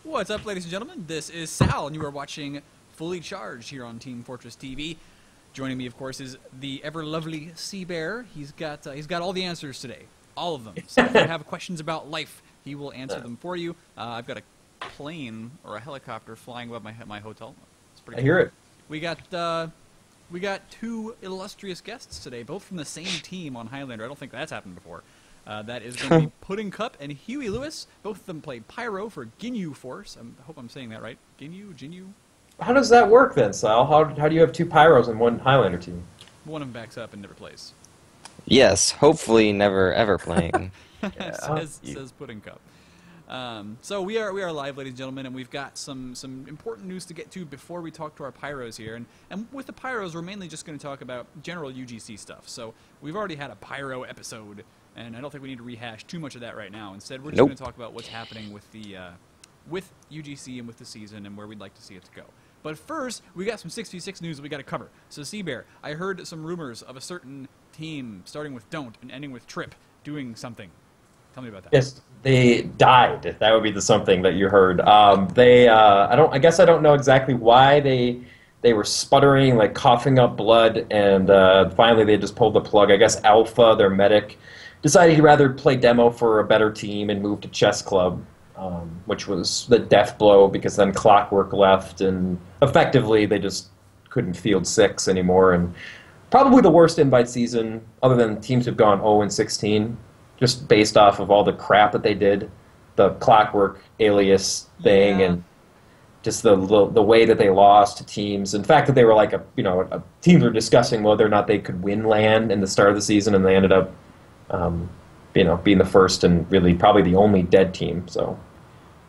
What's up, ladies and gentlemen? This is Sal, and you are watching Fully Charged here on Team Fortress TV. Joining me, of course, is the ever-lovely cbear. He's got all the answers today. All of them. So if you have questions about life, he will answer them for you. I've got a plane or a helicopter flying above my hotel. It's pretty I hear it. We got two illustrious guests today, both from the same team on Highlander. I don't think that's happened before. That is going to be Pudding Cup and Huey Lewis. Both of them play Pyro for Ginyu Force. I hope I'm saying that right. Ginyu? How does that work then, Sal? How do you have two Pyros in one Highlander team? One of them backs up and never plays. Yes, hopefully never ever playing. says Pudding Cup. So we are live, ladies and gentlemen, and we've got some important news to get to before we talk to our Pyros here. And with the Pyros, we're mainly just going to talk about general UGC stuff. So we've already had a Pyro episode, and I don't think we need to rehash too much of that right now. Instead, we're just going to talk about what's happening with the with UGC and with the season and where we'd like to see it to go. But first, we got some 6v6 news that we got to cover. So, cbear, I heard some rumors of a certain team starting with Don't and ending with Trip doing something. Tell me about that. Yes, they died. That would be the something that you heard. I guess I don't know exactly why they were sputtering, like coughing up blood, and finally they just pulled the plug. I guess Alpha, their medic, decided he'd rather play demo for a better team and move to Chess Club, which was the death blow because then Clockwork left, and effectively they just couldn't field 6 anymore. And probably the worst invite season, other than teams who've gone 0-16. Just based off of all the crap that they did, the Clockwork alias thing, and just the way that they lost to teams. In fact, that they were like teams were discussing whether or not they could win LAN in the start of the season, and they ended up, being the first and really probably the only dead team. So,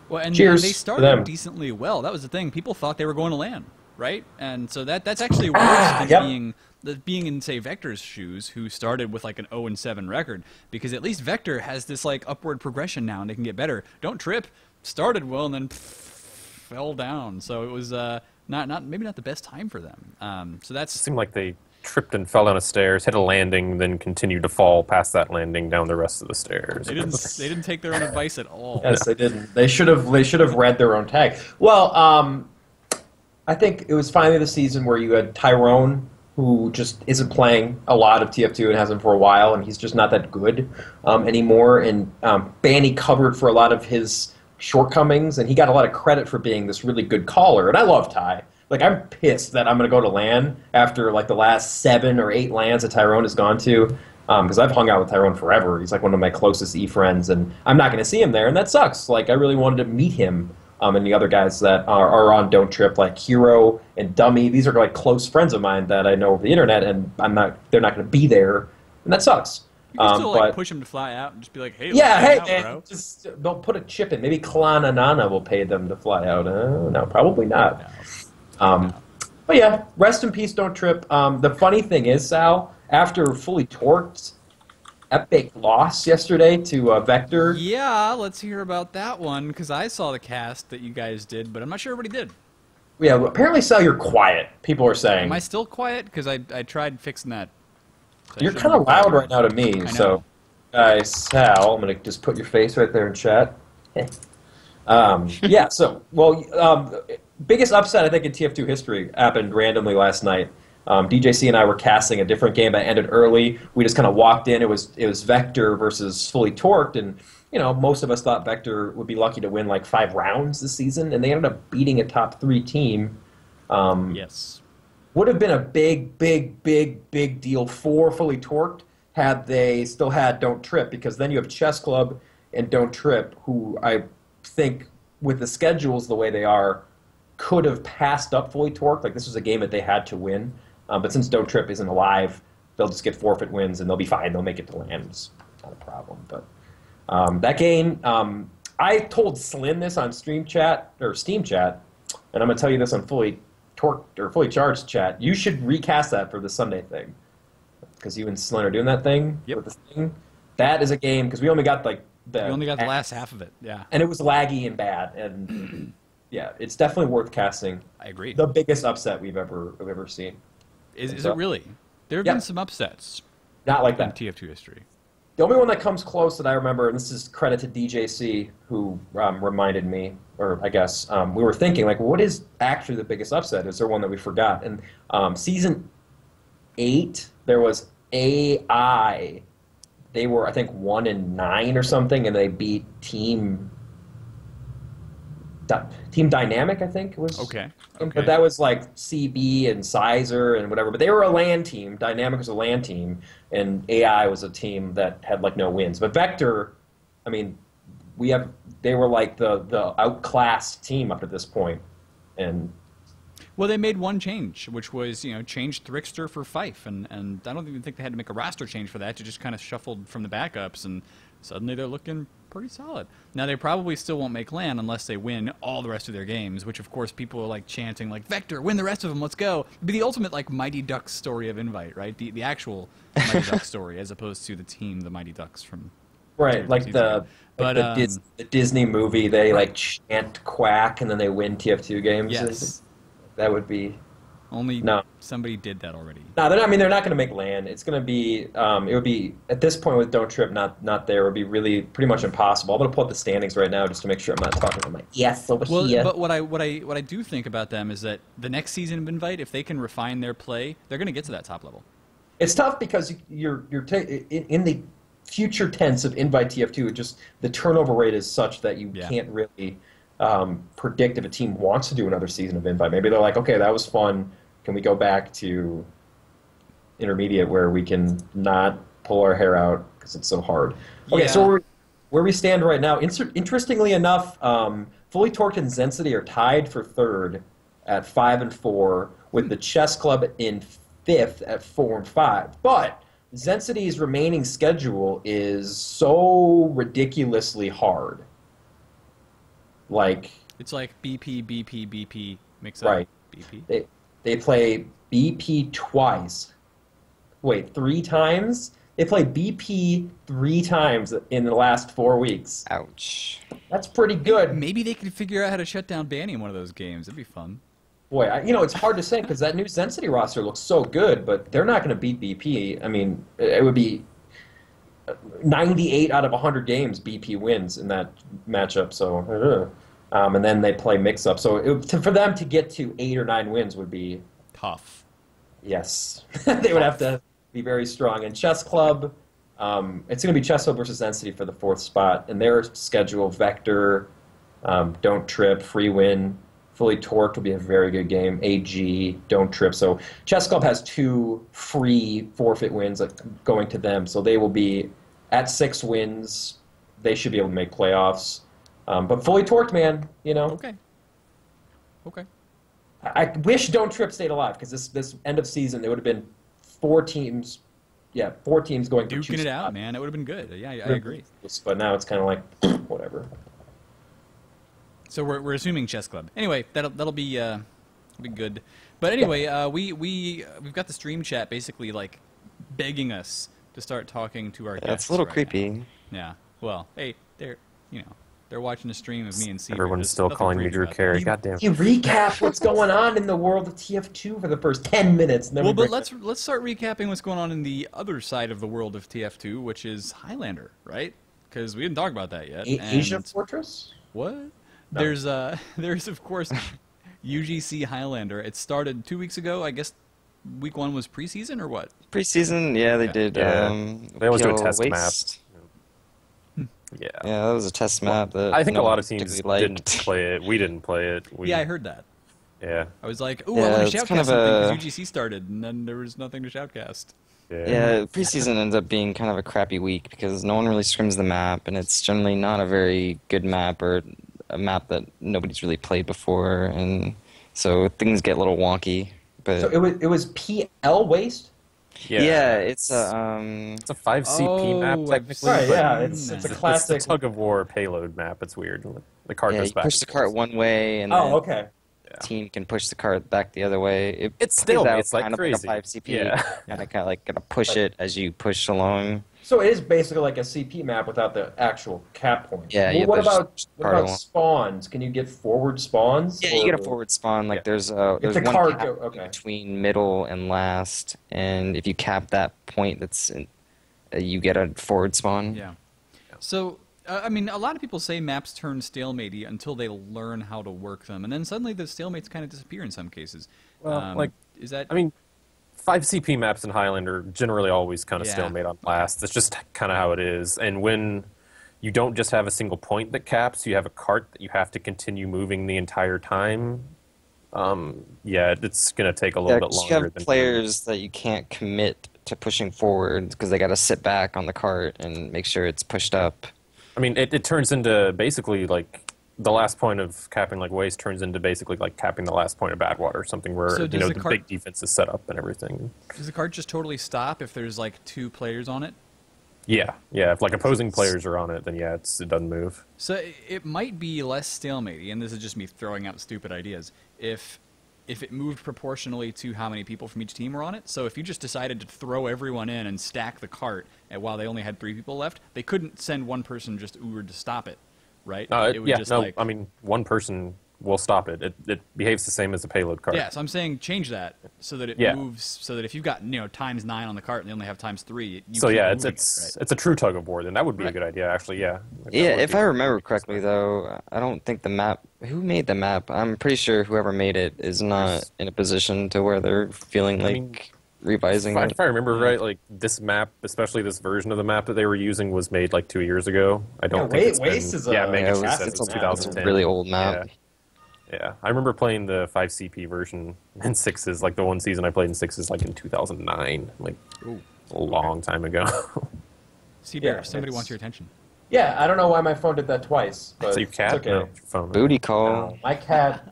well, and cheers they started to them. Decently well. That was the thing. People thought they were going to LAN, right? And so that's actually worse than being in, say, Vector's shoes, who started with like an 0-7 record, because at least Vector has this like upward progression now, and they can get better. Don't Trip started well and then fell down, so it was maybe not the best time for them. So that's It seemed like they tripped and fell down a stairs, hit a landing, then continued to fall past that landing down the rest of the stairs. They didn't take their own advice at all. Yes, they didn't. They should have read their own tag. Well, I think it was finally the season where you had Tyrone, who just isn't playing a lot of TF2 and hasn't for a while, and he's just not that good anymore. And Banny covered for a lot of his shortcomings, and he got a lot of credit for being this really good caller. And I love Ty. Like, I'm pissed that I'm going to go to LAN after like the last 7 or 8 LANs that Tyrone has gone to, because I've hung out with Tyrone forever. He's like one of my closest E-friends, and I'm not going to see him there, and that sucks. Like, I really wanted to meet him. And the other guys that are on Don't Trip, like Hero and Dummy, these are like close friends of mine that I know over the internet, and they're not going to be there, and that sucks. You can still like push them to fly out and just be like, hey, man, bro. Just don't put a chip in. Maybe Kalana Nana will pay them to fly out. No, probably not. No. But yeah, rest in peace, Don't Trip. The funny thing is, Sal, after Fully Torqued, epic loss yesterday to Vector. Yeah, let's hear about that one, because I saw the cast that you guys did, but I'm not sure everybody did. Yeah, well, apparently, Sal, you're quiet. People are saying. Am I still quiet? Because I tried fixing that. So you're kind of loud right now to me. So, guys, Sal, I'm going to just put your face right there in chat. Yeah, so, biggest upset, I think, in TF2 history happened randomly last night. DJC and I were casting a different game that ended early. We just kind of walked in. It was Vector versus Fully Torqued, and most of us thought Vector would be lucky to win like 5 rounds this season, and they ended up beating a top 3 team. Yes, would have been a big deal for Fully Torqued had they still had Don't Trip, because then you have Chess Club and Don't Trip, who I think with the schedules the way they are could have passed up Fully Torqued. Like, this was a game that they had to win. But since Don't Trip isn't alive, they'll just get forfeit wins, and they'll be fine. They'll make it to LAN. It's not a problem. But that game, I told Slyn this on Steam Chat, and I'm going to tell you this on Fully Torqued or Fully Charged chat. You should recast that for the Sunday thing, because you and Slyn are doing that thing with the thing. That is a game, because we only got like we only got the last half of it. Yeah, and it was laggy and bad, and yeah, it's definitely worth casting. I agree. The biggest upset we've ever seen. Is it really? There have been some upsets. Not like that. In TF2 history. The only one that comes close that I remember, and this is credit to DJC, who reminded me, or I guess we were thinking, like, what is actually the biggest upset? Is there one that we forgot? And season 8, there was AI. They were, I think, 1-9 or something, and they beat Team Dynamic, I think it was. Okay. But that was like CB and Sizer and whatever. But they were a LAN team. Dynamic was a LAN team, and AI was a team that had like no wins. But Vector, I mean, they were like the outclassed team up to this point, and. Well, they made one change, which was, change Thrickster for Fife, and I don't even think they had to make a roster change for that. You just kind of shuffled from the backups, and suddenly they're looking pretty solid. Now, they probably still won't make LAN unless they win all the rest of their games, which, of course, people are, like, chanting, like, Vector, win the rest of them, let's go. It'd be the ultimate, like, Mighty Ducks story of Invite, right? The actual Mighty Ducks story, as opposed to the team, the Mighty Ducks from... Right, like the Disney movie, they, like, chant Quack, and then they win TF2 games. Yes. That would be... Somebody did that already. No, they're not going to make LAN. It's going to be, it would be, at this point with Don't Trip not there, it would be really pretty much impossible. I'm going to pull up the standings right now just to make sure I'm not talking about my yes over here. But what I do think about them is that the next season of Invite, if they can refine their play, they're going to get to that top level. It's tough because you're in the future tense of Invite TF2, just the turnover rate is such that you can't really predict if a team wants to do another season of Invite. Maybe they're like, okay, that was fun. Can we go back to intermediate where we can not pull our hair out because it's so hard? Okay, so where we stand right now, interestingly enough, Fully Torqued and Zensity are tied for 3rd at 5-4, with the Chess Club in 5th at 4-5. But Zensity's remaining schedule is so ridiculously hard. Like it's like BP mix up. Right. BP. They play BP twice. Wait, 3 times? They play BP 3 times in the last 4 weeks. Ouch. That's pretty good. Maybe they could figure out how to shut down Banny in one of those games. It'd be fun. Boy, it's hard to say because that new Zensity roster looks so good, but they're not going to beat BP. I mean, it would be 98 out of 100 games BP wins in that matchup, so... and then they play mix-up. So for them to get to 8 or 9 wins would be... tough. Yes. They would have to be very strong. And Chess Club, it's going to be Chess Club versus Density for the 4th spot. And their schedule, Vector, Don't Trip, Free Win, Fully Torqued will be a very good game. AG, Don't Trip. So Chess Club has 2 free forfeit wins going to them. So they will be at 6 wins. They should be able to make playoffs. But Fully Torqued, man, Okay. I wish Don't Trip stayed alive because this end of season, there would have been 4 teams. Yeah, 4 teams going to duking it out, man. It would have been good. Yeah, I agree. But now it's kind of like whatever. So we're assuming Chess Club. Anyway, that'll be good. But anyway, we've got the stream chat basically like begging us to start talking to our guests. That's a little right creepy. Now. Yeah. Well, hey, they're watching a stream of me and Steve. Everyone's still calling me Drew Carey. Goddamn. You recap what's going on in the world of TF2 for the first 10 minutes. Well, but let's start recapping what's going on in the other side of the world of TF2, which is Highlander, right? Because we didn't talk about that yet. Asia Fortress? What? No. There's of course UGC Highlander. It started 2 weeks ago. I guess week 1 was preseason or what? Preseason, yeah, they did. They always do a test map. Yeah, that was a test map. That I think a lot of teams didn't play it. We didn't play it. Yeah, I heard that. Yeah. I was like, ooh, I want to shoutcast something because UGC started, and then there was nothing to shoutcast. Yeah, preseason ends up being kind of a crappy week because no one really scrims the map, and it's generally not a very good map or a map that nobody's really played before, and so things get a little wonky. But so it was PL waste? Yeah, it's a 5 CP map technically. Right, yeah, it's a classic. It's a tug of war payload map. It's weird. The cart goes back. You push the cart one way, and okay. The team can push the cart back the other way. It's still it's kind like crazy. Of like a 5 CP. And I kind of like gotta push it as you push along. So it is basically like a CP map without the actual cap point. Yeah. Well, what about spawns? Can you get forward spawns? Yeah, you get a forward spawn. Like there's one cap between middle and last, and if you cap that point that's you get a forward spawn. Yeah. So, I mean, a lot of people say maps turn stalemate until they learn how to work them, and then suddenly the stalemates kind of disappear in some cases. Well, is that? I mean, 5 CP maps in Highlander generally always kind of stalemate on last. That's just kind of how it is. And when you don't just have a single point that caps, you have a cart that you have to continue moving the entire time. It's going to take a little bit longer. You have players that you can't commit to pushing forward because they got to sit back on the cart and make sure it's pushed up. I mean, it turns into basically like the last point of capping like Waste turns into basically like capping the last point of Badwater or something where So the big defense is set up and everything. Does the cart just totally stop if there's like 2 players on it? Yeah. If like opposing players are on it, then it doesn't move. So it might be less stalemate, and this is just me throwing out stupid ideas, if it moved proportionally to how many people from each team were on it. So if you just decided to throw everyone in and stack the cart, and while they only had 3 people left, they couldn't send one person just Uber to stop it, right? I mean, one person will stop it. It behaves the same as a payload cart. Yeah, so I'm saying change that so that it moves, so that if you've got times 9 on the cart and they only have times 3, it's a true tug of war. Then that would be a good idea, actually. Yeah. If I remember correctly, though, I don't think the map. Who made the map? I'm pretty sure whoever made it is not in a position to where they're feeling like revising it. If I remember right, like this map, especially this version of the map that they were using, was made like 2 years ago. I don't think Waste is a it's a really old map. Yeah, I remember playing the 5 CP version in 6s, like the one season I played in 6s, like in 2009, like a long time ago. cbear, somebody wants your attention. Yeah, I don't know why my phone did that twice, but so your cat? it's okay. No, your phone. Booty call. No, my cat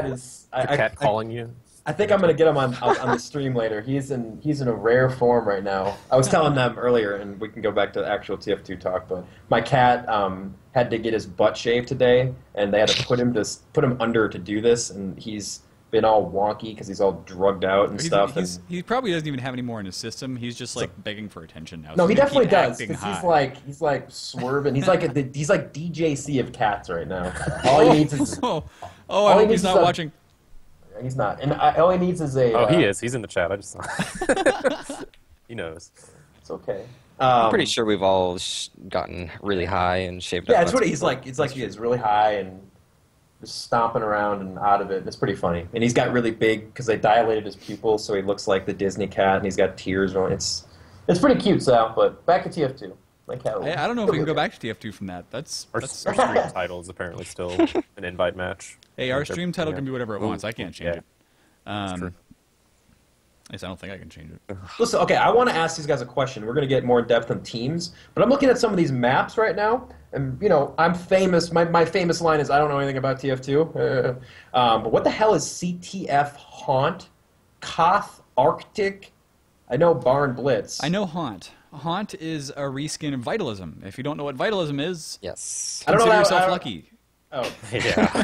is. Cat calling you? I think I'm gonna get him on the stream later. He's in a rare form right now. I was telling them earlier, and we can go back to actual TF2 talk. But my cat had to get his butt shaved today, and they had to put him under to do this, and he's been all wonky because he's all drugged out and stuff. He probably doesn't even have any more in his system. He's just like begging for attention now. No, he definitely does. Because he's like swerving. He's like DJC of cats right now. All he needs is. I hope he's not watching. He's not, and all he needs is a. Oh, he is. He's in the chat. I just saw. He knows. It's okay. I'm pretty sure we've all gotten really high and shaved. Yeah, it's what he's like. It's like he is really high and just stomping around and out of it. It's pretty funny, and he's got really big because they dilated his pupils, so he looks like the Disney cat, and he's got tears on. It's pretty cute, Sal. But back to TF2. My cat. I don't know if we can go back to TF2 from that. Our stream title is apparently still an invite match. Hey, our stream title can be whatever it wants. I can't change it. That's true. At least I don't think I can change it. Listen, okay, I want to ask these guys a question. We're going to get more in depth on teams, but I'm looking at some of these maps right now, and I'm famous. My famous line is, "I don't know anything about TF2." But what the hell is CTF Haunt, Koth Arctic? I know Barn Blitz. I know Haunt. Haunt is a reskin of Vitalism. If you don't know what Vitalism is, consider yourself lucky. Oh, yeah.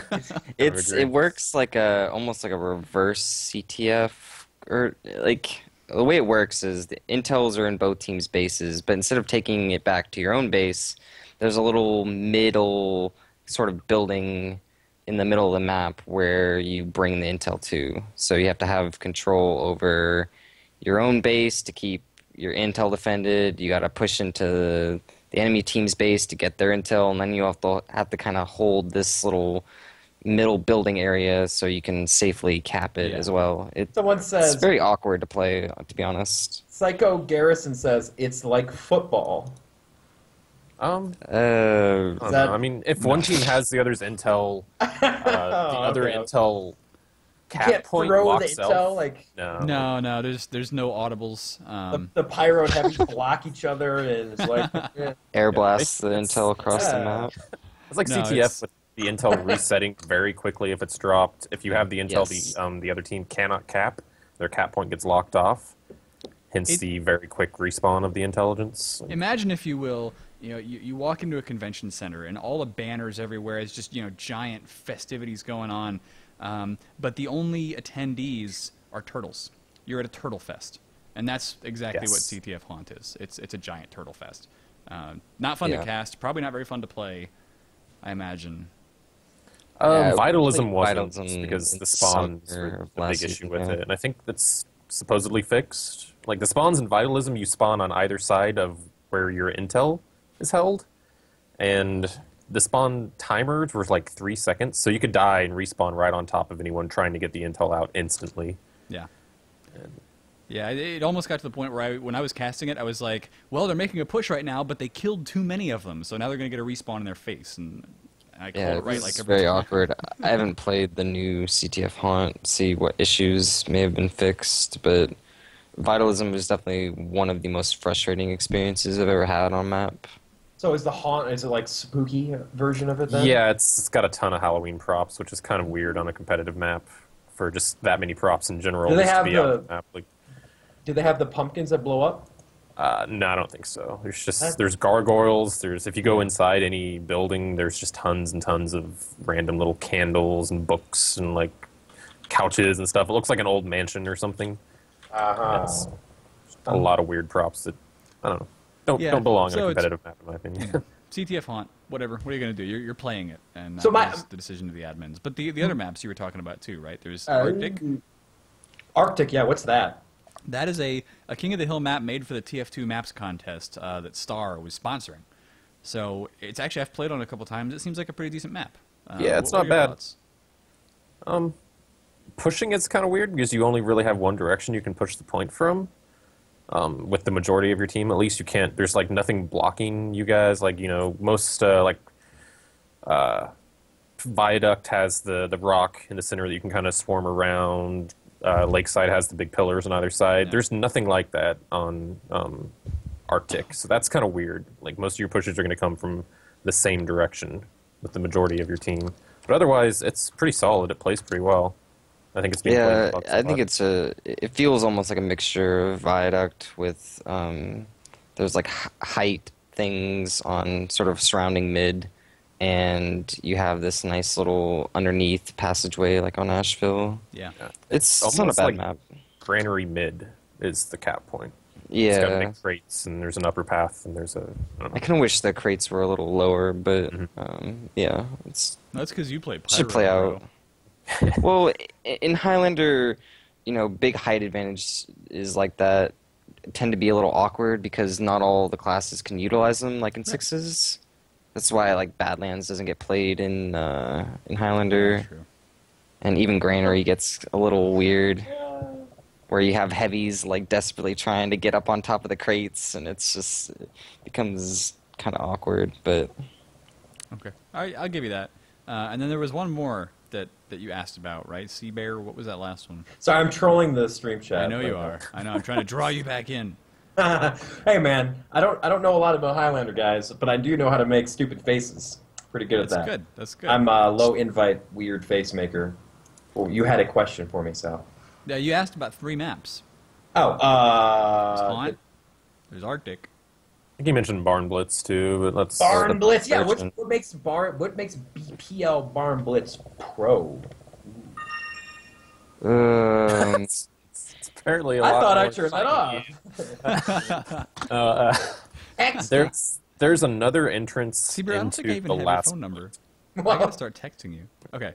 It works like almost like a reverse CTF, or like the way it works is the intels are in both teams' bases, but instead of taking it back to your own base, there's a little middle sort of building in the middle of the map where you bring the intel to. So you have to have control over your own base to keep your intel defended. You got to push into the enemy team's base to get their intel, and then you have to kind of hold this little middle building area so you can safely cap it as well. Someone says it's very awkward to play, to be honest. Psycho Garrison says it's like football. I mean, if one team has the other's intel, the other intel cap point locks intel, no, there's no audibles. The pyro would have to block each other, and it's like air blast the intel across the map. It's like CTF with the intel resetting very quickly if it's dropped. If you have the intel, the other team cannot cap. Their cap point gets locked off. Hence the very quick respawn of the intelligence. Imagine, if you will, you walk into a convention center and all the banners everywhere. It's just giant festivities going on. But the only attendees are turtles. You're at a turtle fest, and that's exactly what CTF Haunt is. It's a giant turtle fest. Not fun to cast, probably not very fun to play, I imagine. Vitalism wasn't because the spawns were the big issue with it, and I think that's supposedly fixed. Like the spawns in Vitalism, you spawn on either side of where your intel is held, and the spawn timers were like 3 seconds, so you could die and respawn right on top of anyone trying to get the intel out instantly. Yeah. Yeah, it almost got to the point where when I was casting it, I was like, well, they're making a push right now, but they killed too many of them, so now they're going to get a respawn in their face. And I called it right like every very time. awkward. I haven't played the new CTF Haunt, see what issues may have been fixed, but Vitalism was definitely one of the most frustrating experiences I've ever had on map. So is the Haunt, is it like spooky version of it then? Yeah, it's got a ton of Halloween props, which is kind of weird on a competitive map for just that many props in general. Do they just to have be the- out on the map. Like, Do they have the pumpkins that blow up? no, I don't think so. There's gargoyles. If you go inside any building, there's just tons and tons of random little candles and books and like couches and stuff. It looks like an old mansion or something. It's a lot of weird props that I don't know don't belong in a competitive map in my opinion. Yeah. CTF Haunt, whatever. What are you going to do? You're playing it, and So that's the decision of the admins. But the other maps you were talking about too, right? There's Arctic. Arctic, yeah. What's that? That is a King of the Hill map made for the TF2 Maps contest that Star was sponsoring. So it's actually, I've played on it a couple times. It seems like a pretty decent map. Yeah, it's what not are your bad. thoughts? Pushing it's kind of weird because you only really have one direction you can push the point from. With the majority of your team, at least you can't. There's like nothing blocking you guys. Like most Viaduct has the rock in the center that you can kind of swarm around. Lakeside has the big pillars on either side. Yeah. There's nothing like that on Arctic, so that's kind of weird. Like most of your pushes are going to come from the same direction with the majority of your team. But otherwise, it's pretty solid. It plays pretty well. I think it's being played about I think it feels almost like a mixture of Viaduct with there's like height things on sort of surrounding mid, and you have this nice little underneath passageway like on Asheville. Yeah. It's not a almost bad like map. Granary mid is the cap point. Yeah. It's got big crates, and there's an upper path, and there's a... I don't know. I kind of wish the crates were a little lower, but yeah, That's because you play Pyro. should play bro. out. Well, in Highlander, big height advantage is like that tend to be a little awkward because not all the classes can utilize them like in sixes. That's why like Badlands doesn't get played in Highlander, Yeah, true. and even Granary gets a little weird, where you have heavies like desperately trying to get up on top of the crates, and it becomes kind of awkward. But Okay. All right, I'll give you that. And then there was one more that you asked about, right? cbear, what was that last one? Sorry, I'm trolling the stream chat. I know you are. I know. I'm trying to draw you back in. Hey man, I don't know a lot about Highlander guys, but I do know how to make stupid faces. Pretty good at That's that. good. That's good. I'm a low invite weird face maker. Well, you had a question for me, Sal. Yeah, you asked about 3 maps. Oh, There's Haunt. There's Arctic. I think you mentioned Barn Blitz too, but let's... Barn Blitz. Yeah, what version. makes BPL Barn Blitz Pro? It's apparently a lot I thought I more turned that off. shiny. There's another entrance cbear, I don't think I into even the have last... your phone number. I gotta start texting you. Okay.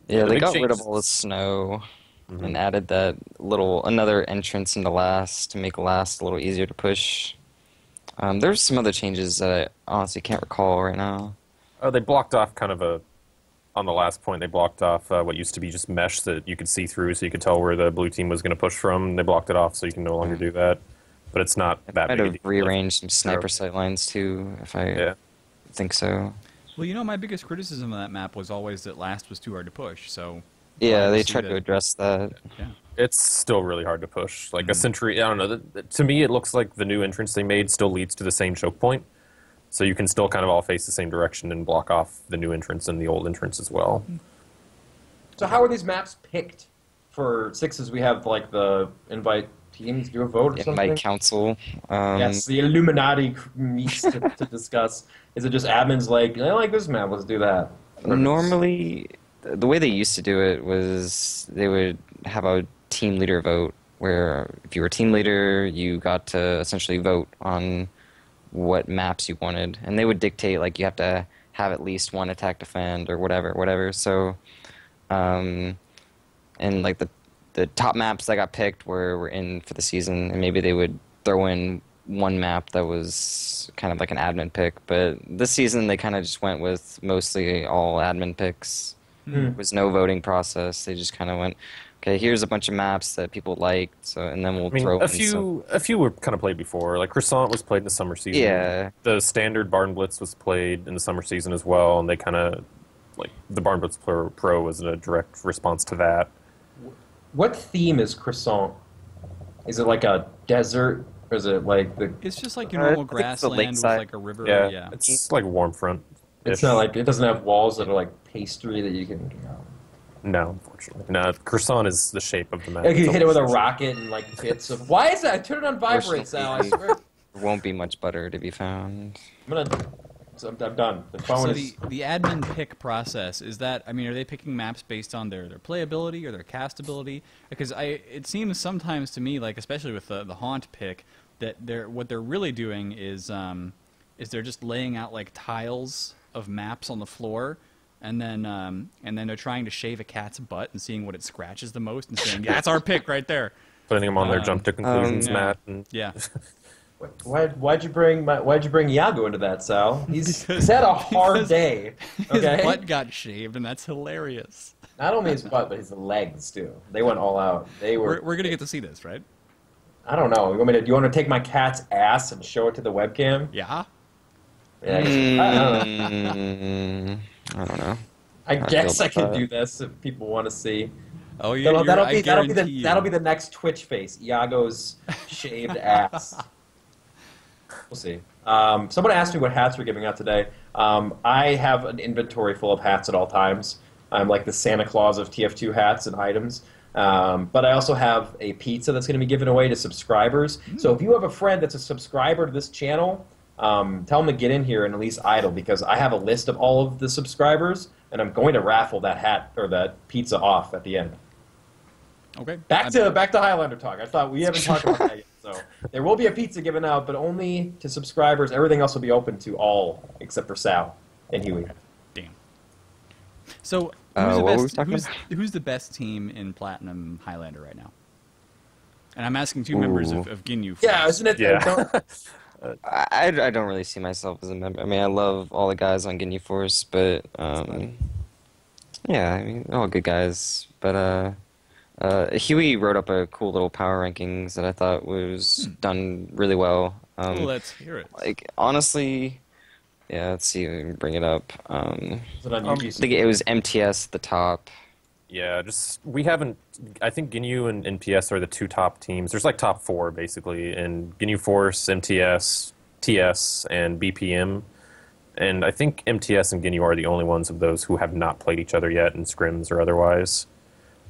yeah, The they big got rid changes. of all the snow and added that another entrance into last to make last a little easier to push. There's some other changes that I honestly can't recall right now. They blocked off on the last point, they blocked off what used to be just mesh that you could see through so you could tell where the blue team was going to push from. They blocked it off so you can no longer do that. But it's not that Might big a have deal. rearranged some sniper sight lines too, if I think so. Well, my biggest criticism of that map was always that last was too hard to push, so... Yeah, glad they see tried that- to address that. Yeah. It's still really hard to push. Like a Sentry, I don't know. To me, it looks like the new entrance they made still leads to the same choke point. So you can still kind of all face the same direction and block off the new entrance and the old entrance as well. So how are these maps picked for sixes? We have like the invite teams do a vote or something. Invite council. Yes, the Illuminati meets to discuss. Is it just admins like I like this map? Let's do that. Normally, the way they used to do it was they would have a team leader vote, where if you were team leader, you got to essentially vote on what maps you wanted, and they would dictate like you have to have at least one attack defend or whatever. So, and like the top maps that got picked were in for the season, and maybe they would throw in one map that was kind of like an admin pick, but this season they kind of just went with mostly all admin picks. There was no voting process. They just kind of went, okay, here's a bunch of maps that people liked, so and then we'll throw a few were kind of played before. Like Croissant was played in the summer season. Yeah. The standard Barn Blitz was played in the summer season as well, and they kind of like the Barn Blitz Pro was a direct response to that. What theme is Croissant? Is it like a desert, or is it like the? It's just like your normal grassland with like a river. Yeah. It's like warm front. It's not like it doesn't have walls that are like pastry that you can. No, unfortunately. No, Croissant is the shape of the map. Like you hit it with a rocket and like bits of. Why is that? Turn it on vibrate, Sal. I swear. There won't be much butter to be found. I'm done. The phone So is. the admin pick process is that, I mean, are they picking maps based on their playability or their castability? Because it seems sometimes to me, like especially with the haunt pick, that what they're really doing is they're just laying out like tiles of maps on the floor. And then they're trying to shave a cat's butt and seeing what it scratches the most and saying, yeah, that's our pick right there. Putting them on their jump to conclusions mat. And Yeah. Why'd you bring Iago into that, Sal? He's had a hard day. Okay? His butt got shaved, and that's hilarious. Not only his butt, but his legs too. They went all out. They were. We're gonna get to see this, right? I don't know. Do you want to take my cat's ass and show it to the webcam? Yeah. Yeah. I don't know. I guess I can do this if people want to see. Oh yeah. That'll be the next Twitch face. Iago's shaved ass. We'll see. Someone asked me what hats we're giving out today. I have an inventory full of hats at all times. I'm like the Santa Claus of TF2 hats and items. But I also have a pizza that's going to be given away to subscribers. So if you have a friend that's a subscriber to this channel, tell them to get in here and at least idle, because I have a list of all of the subscribers, and I'm going to raffle that hat or that pizza off at the end. Okay. Back to Highlander talk. I thought we haven't talked about that yet. So there will be a pizza given out, but only to subscribers. Everything else will be open to all except for Sal and Huey. Damn. So who's the best team in Platinum Highlander right now? And I'm asking two members of Ginyu. Yeah, isn't it? Yeah. I don't really see myself as a member. I mean, I love all the guys on Ginyu Force, but yeah, I mean, they're all good guys. But Huey wrote up a cool little power rankings that I thought was done really well. Let's hear it. Like honestly, yeah. Let's see. Let me bring it up. Is it on I think it was MTS at the top. Yeah, we haven't. I think Ginyu and NPS are the two top teams. There's like top four basically, in Ginyu Force, MTS, TS, and BPM. And I think MTS and Ginyu are the only ones of those who have not played each other yet in scrims or otherwise.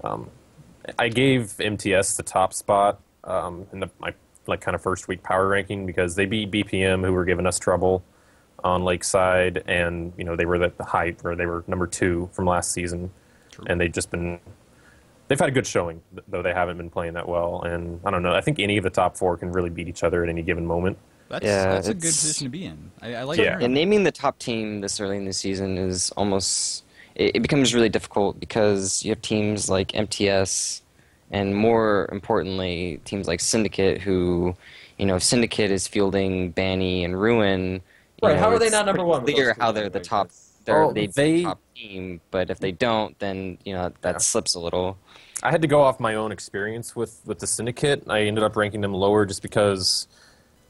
I gave MTS the top spot in my kind of first week power ranking because they beat BPM, who were giving us trouble on Lakeside, and they were the height, or they were number 2 from last season. True. And they've had a good showing, though they haven't been playing that well. And I don't know, I think any of the top 4 can really beat each other at any given moment. That's a good position to be in. I like it. And naming the top team this early in the season is almost... It becomes really difficult because you have teams like MTS and, more importantly, teams like Syndicate who, Syndicate is fielding Banny and Ruin. Right, how are they not number 1? Clear how they're the top... They're the top team, but if they don't, then that slips a little. I had to go off my own experience with the Syndicate. I ended up ranking them lower just because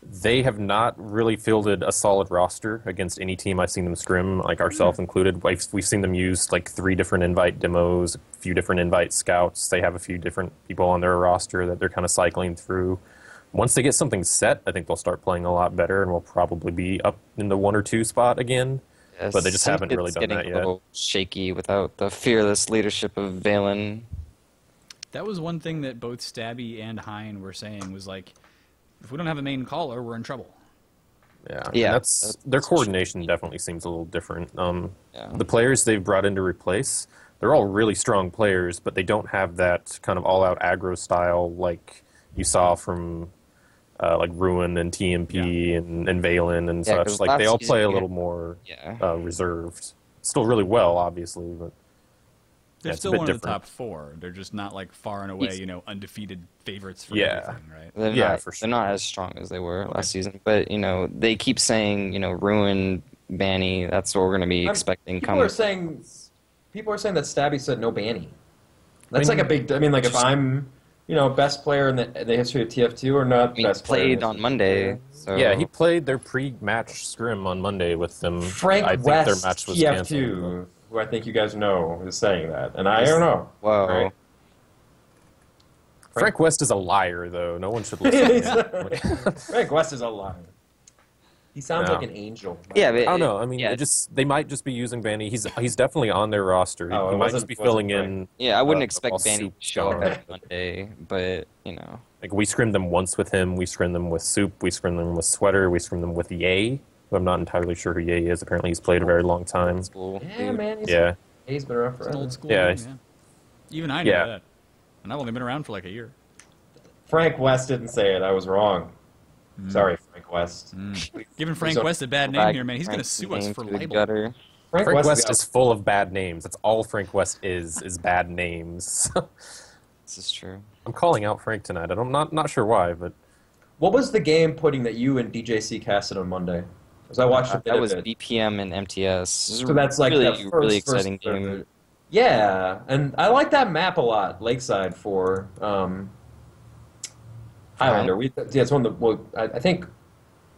they have not really fielded a solid roster against any team I've seen them scrim, like ourselves included. We've seen them use like 3 different invite demos, a few different invite scouts. They have a few different people on their roster that they're kind of cycling through. Once they get something set, I think they'll start playing a lot better, and we'll probably be up in the 1 or 2 spot again. Yes, but they just haven't really done that yet. A little shaky without the fearless leadership of Valen. That was one thing that both Stabby and Hein were saying, was like, if we don't have a main caller, we're in trouble. Yeah. Their coordination definitely seems a little different. The players they've brought in to replace, they're all really strong players, but they don't have that kind of all-out aggro style like you saw from like Ruin and TMP and Valen and such. Like they all play a little more reserved. Still really well, obviously, but They're it's a still bit one of the different. top 4. They're just not like far and away, undefeated favorites for Yeah. everything, right? They're Yeah, not, for sure. They're not as strong as they were last season. But, they keep saying, ruin Banny. That's what we're going to be expecting People coming. are saying that Stabby said no Banny. That's I mean, like a big. I mean, like if I'm, best player in the history of TF2 or not He best player. played on Monday. So Yeah, he played their pre-match scrim on Monday with them. Frank I think West, their match was TF2, canceled. who I think you guys know, is saying that, and I don't know. Whoa. Right? Frank West is a liar, though. No one should listen to him. Frank West is a liar. He sounds No. like an angel. Yeah, but I don't know. I mean, yeah. they might just be using Banny. He's definitely on their roster. He, Oh, it he might wasn't- just be wasn't filling Frank. in. Yeah, I wouldn't all expect Banny Soup to show up star. every Monday, but Like we scrimmed them once with him. We scrimmed them with Soup. We scrimmed them with Sweater. We scrimmed them with Ye. Who I'm not entirely sure who Ye is. Apparently, he's played a very long time. school. Yeah, man. Yeah. He's been around It's an forever. old school Yeah. name, yeah. Even I know Yeah. that. And I've only been around for like a year. Frank West didn't say it. I was wrong. Sorry, Frank West. Giving Frank So- West a bad name here, man. He's going to sue us for libel. Frank West West got- is full of bad names. That's all Frank West is bad names. This is true. I'm calling out Frank tonight. I'm not sure why, but What was the game pudding that you and DJC casted on Monday? Because I watched a bit That was of it. BPM and MTS. This is So that's like really, that first, really exciting first game. Yeah, and I like that map a lot, Lakeside for Highlander. It's one of the. Well, I think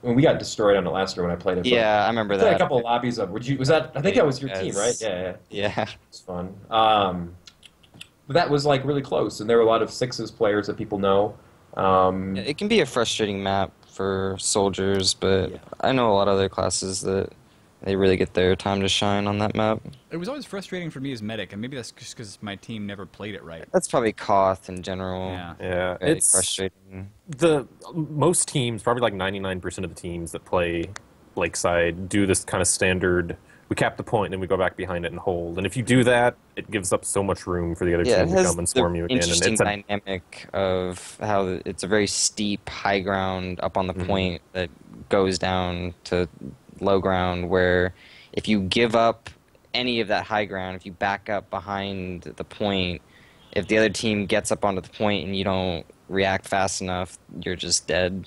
when we got destroyed on it last year when I played it. but Yeah, I remember we played that. a couple of lobbies of. Was that? I think that was your team, right? Yeah, Yeah. it's fun. But that was like really close, and there were a lot of sixes players that people know. It can be a frustrating map for soldiers, but Yeah. I know a lot of other classes that they really get their time to shine on that map. It was always frustrating for me as medic, and maybe that's just because my team never played it right. That's probably Koth in general. Yeah. yeah, Very it's frustrating. most teams, probably like 99% of the teams that play Lakeside do this kind of standard. We cap the point, and then we go back behind it and hold. And if you do that, it gives up so much room for the other Yeah, team it to has come and swarm the you again. And interesting it's a, dynamic of how it's a very steep high ground up on the Mm-hmm. point that goes down to low ground, where if you give up any of that high ground, if you back up behind the point, if the other team gets up onto the point and you don't react fast enough, you're just dead.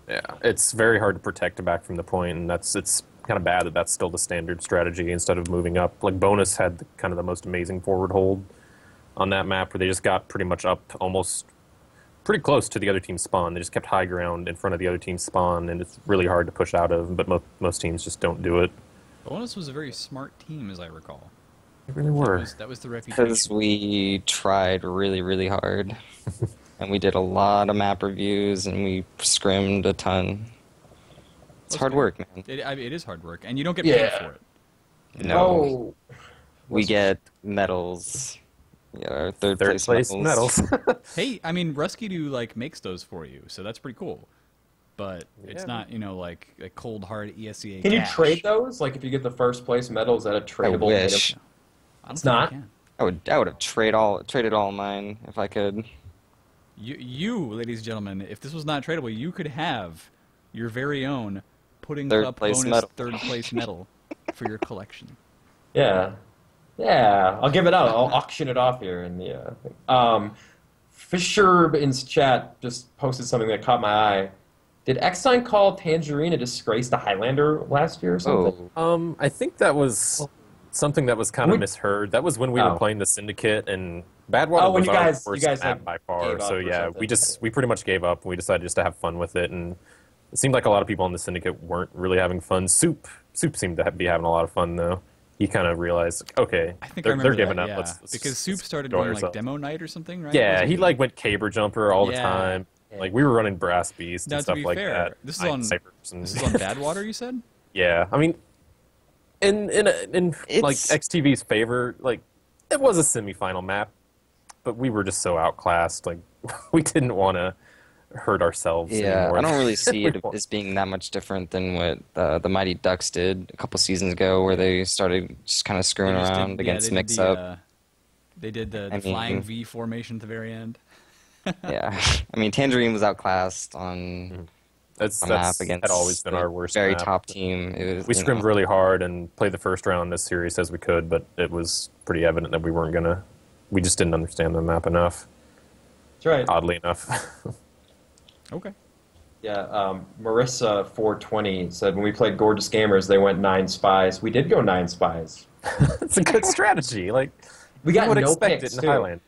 yeah, it's very hard to protect back from the point, and it's kind of bad that that's still the standard strategy instead of moving up. Like Bonus had kind of the most amazing forward hold on that map, where they just got pretty much up almost pretty close to the other team's spawn. They just kept high ground in front of the other team's spawn, and it's really hard to push out of. But most teams just don't do it. Bonus was a very smart team, as I recall. They really were. That was the Because reputation. we tried really, really hard. And we did a lot of map reviews, and we scrimmed a ton. It's That's hard good. work, man. It is hard work, and you don't get paid Yeah. for it. No, Oh, we get medals. We get our third Third place medals. Hey, I mean, Rusky makes those for you, so that's pretty cool. But it's Yeah, not, like a cold hard ESEA. can you cash. trade those? Like if you get the first place medal, is that a I tradable wish. item? I don't It's think you not? can. I would have traded all mine if I could. You, ladies and gentlemen, if this was not tradable, you could have your very own Pudding Third Cup place bonus medal. third place medal for your collection. Yeah. Yeah, I'll give it out. I'll auction it off here. And yeah. Fisher in chat just posted something that caught my eye. Did Exine call Tangerine a disgrace to Highlander last year or something? Oh, I think that was something that was kind of We- misheard. That was when we Oh. were playing the Syndicate, and Badwater Oh, when was you our guys- worst you guys, map like, by gave far. up So or yeah, something. we pretty much gave up. We decided just to have fun with it, and it seemed like a lot of people on the Syndicate weren't really having fun. Soup seemed to be having a lot of fun though. He kind of realized, okay, I think I they're remember giving that, up. yeah. Let's because Soup started enjoy doing ourselves. demo night or something, right? Yeah, Wasn't he went caber jumper all the Yeah. time. Yeah. Like we were running Brass Beast Now, and to stuff be like fair, that. this is Night on- Snipers and- This is on Badwater, you said? Yeah, I mean, in like It's- XTV's favor, like it was a semifinal map, but we were just so outclassed. Like we didn't want to hurt ourselves. yeah. anymore. I don't really see We it want- as being that much different than what the Mighty Ducks did a couple seasons ago, where they started just kind of screwing They just did- around yeah, against they did Mix the, Up. They did the I flying mean- V formation at the very end. Yeah, I mean Tangerine was outclassed on That's a map against had always been the our worst. very map. top team. It was, We you scrimmed know, really hard and played the first round as serious as we could, but it was pretty evident that we weren't gonna we just didn't understand the map enough. That's right. Oddly enough. Okay. Yeah, Marissa420 said when we played Gorgeous Gamers, they went 9 spies. We did go 9 spies. It's a good strategy. Like We got you would no expect picks, it in too. Highland.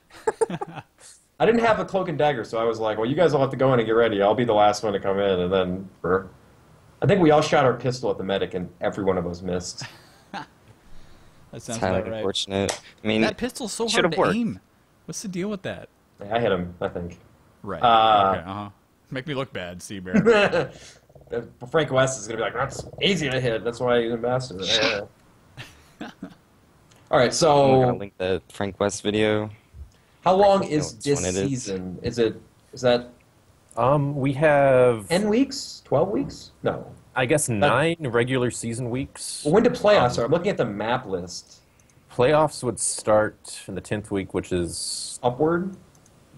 I didn't have a cloak and dagger, so I was like, well, you guys all have to go in and get ready. I'll be the last one to come in, and then I think we all shot our pistol at the medic, and every one of us missed. That sounds It's highly about right. unfortunate. I mean, That pistol's so hard should've to worked. aim. What's the deal with that? I hit him, I think. Right. Okay. Make me look bad, cbear. Frank West is going to be like, that's easy to hit. That's why he's ambassador. Yeah. All right, I'm so gonna link that Frank West video. how long Frank is knows this when it is. season? Is that We have 10 weeks? 12 weeks? No. I guess 9 regular season weeks. Well, when do playoffs are? I'm looking at the map list. Playoffs would start in the 10th week, which is Upward?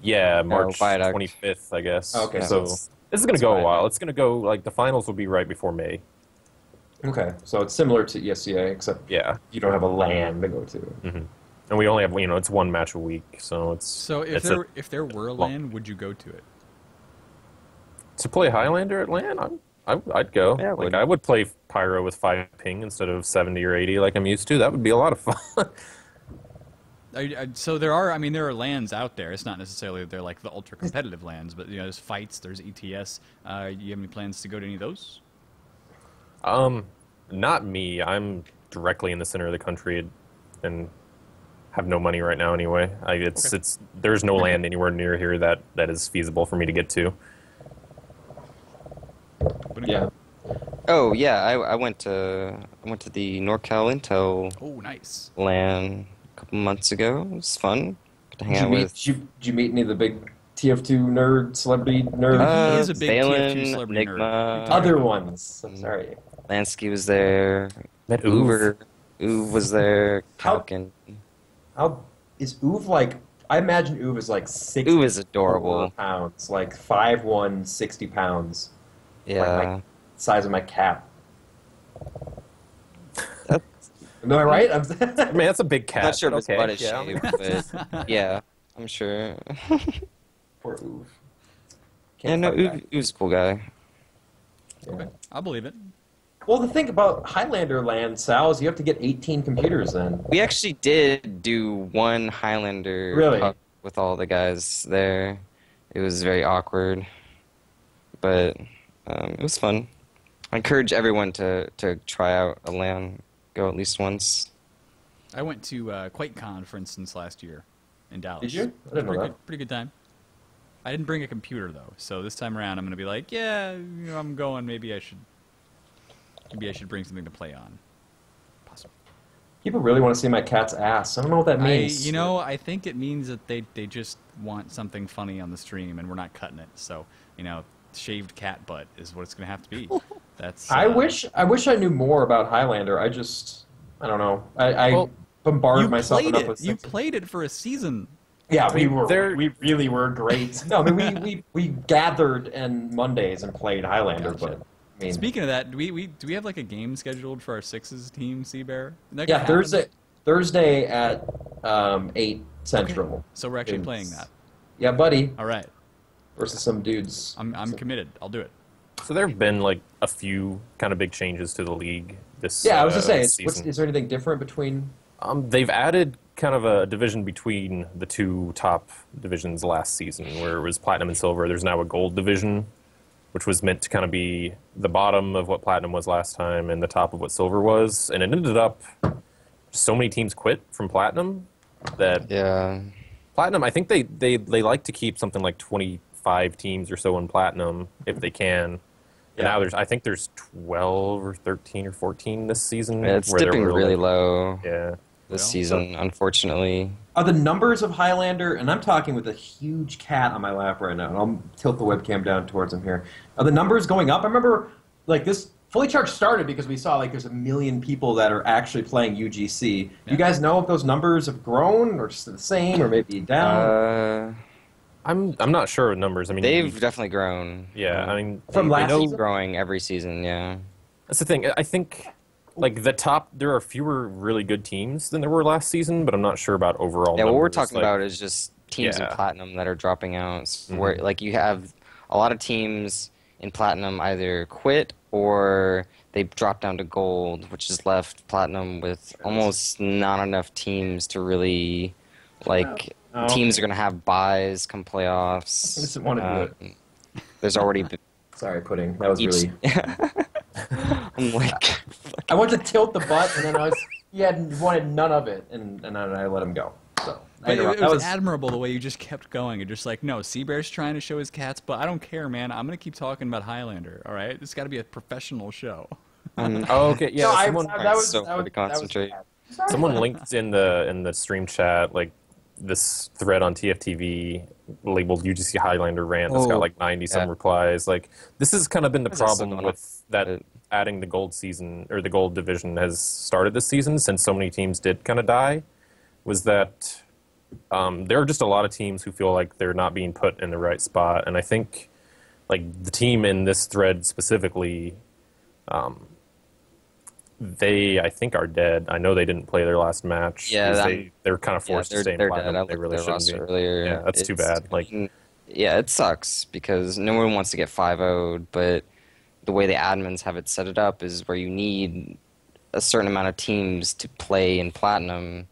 March Viaduct. 25th, I guess. Okay, Yeah. So it's- this is going to go a Viaduct. while. It's going to go like the finals will be right before May. Okay, so it's similar to ESCA, except Yeah, you don't have a land to go to. and we only have it's one match a week, so it's So it's if there were a long- LAN, would you go to it? to play Highlander at LAN. I'd go. Yeah, I like would. I would play Pyro with 5 ping instead of 70 or 80 like I'm used to. That would be a lot of fun. So there are LANs out there. It's not necessarily they're like the ultra competitive LANs, but there's fights, there's ETS. You have any plans to go to any of those? Not me. I'm directly in the center of the country and have no money right now anyway. There's no land anywhere near here that is feasible for me to get to. Yeah. Oh yeah, I went to the NorCal Intel Oh, nice. LAN a couple months ago. It was fun. Got to hang Did out with did you meet any of the big TF2 celebrity nerds? He is a big Valen, TF2 celebrity Enigma. nerd. Other ones. I'm sorry. Lansky was there. Met Uber was there. How- Falcon. How is Uve like? I imagine Uve is like 60 Uve is adorable. pounds, like 5'1", 60 pounds. Yeah. Like size of my cat. That's, Am I right? I mean, that's a big cat. I'm not sure if but his okay, butt is yeah. shaved, but yeah, I'm sure. Poor Uve. Yeah, no, fight back. Uve's a cool guy. Yeah. Okay, I'll believe it. Well, the thing about Highlander land, Sal, is you have to get 18 computers then. We actually did do one Highlander Really? puck with all the guys there. It was very awkward, but it was fun. I encourage everyone to try out a LAN, go at least once. I went to QuakeCon, for instance, last year in Dallas. Did you? I didn't know that. Pretty good time. I didn't bring a computer though, so this time around I'm gonna be like, yeah, I'm going. Maybe I should bring something to play on. Possible. People really want to see my cat's ass. I don't know what that means. I think it means that they just want something funny on the stream, and we're not cutting it. So, shaved cat butt is what it's gonna have to be. That's. I wish I knew more about Highlander. I don't know. I Well, bombarded you myself played enough it. with You things. played it for a season. Yeah, we really were great. No, I mean we gathered in Mondays and played Highlander, Gotcha. but I mean, Speaking of that, do we have like a game scheduled for our Sixes team, cbear? yeah, Thursday at 8 Central. So we're actually It's- playing that. Yeah, buddy, All right. versus some dudes. I'm committed. I'll do it. So there have been like a few kind of big changes to the league this Yeah, I was just saying, season. is there anything different between? They've added kind of a division between the 2 top divisions last season, where it was Platinum and Silver. There's now a Gold division, which was meant to kind of be the bottom of what Platinum was last time and the top of what Silver was. And it ended up so many teams quit from Platinum that Yeah. Platinum, I think they like to keep something like 25 teams or so in Platinum if they can. And Yeah. now I think there's 12 or 13 or 14 this season. It's where they're dipping really like- low Yeah. this Well, season, unfortunately. Are the numbers of Highlander, and I'm talking with a huge cat on my lap right now, and I'll tilt the webcam down towards him here. Are the numbers going up? I remember, like, this Fully Charged started because we saw, like, there's 1 million people that are actually playing UGC. Do you guys know if those numbers have grown, or just the same, or maybe down? I'm not sure of numbers. I mean, They've definitely grown. yeah. I mean, From They last know season? growing every season, yeah. that's the thing. I think like the top, there are fewer really good teams than there were last season, but I'm not sure about overall Yeah, numbers. what we're talking about is just teams in Platinum that are dropping out. Where like you have a lot of teams in Platinum either quit or they drop down to Gold, which has left Platinum with almost not enough teams to really like. Teams are going to have buys come playoffs. I just want to do it. There's already. Sorry, Pudding. That was really. I'm like. I went to tilt the butt, and then he wanted none of it, and then I let him go. So, but it was admirable the way you just kept going. You're just like, no, cbear's trying to show his cats, but I don't care, man. I'm going to keep talking about Highlander, all right? It's got to be a professional show. Okay, yeah. No, that was to concentrate. Someone linked in the stream chat, like, this thread on TFTV labeled UGC Highlander rant that's got like 90-some replies. Like, this has kind of been the problem with that adding the gold season, or the gold division has started this season, since so many teams did kind of die, was that there are just a lot of teams who feel like they're not being put in the right spot. And I think, like, the team in this thread specifically, they, I think, are dead. I know they didn't play their last match. Yeah, they're kind of forced to stay in Platinum. They really shouldn't be. Earlier. Yeah, that's too bad. Like, yeah, it sucks because no one wants to get 5-0'd, but the way the admins have it set it up is where you need a certain amount of teams to play in Platinum.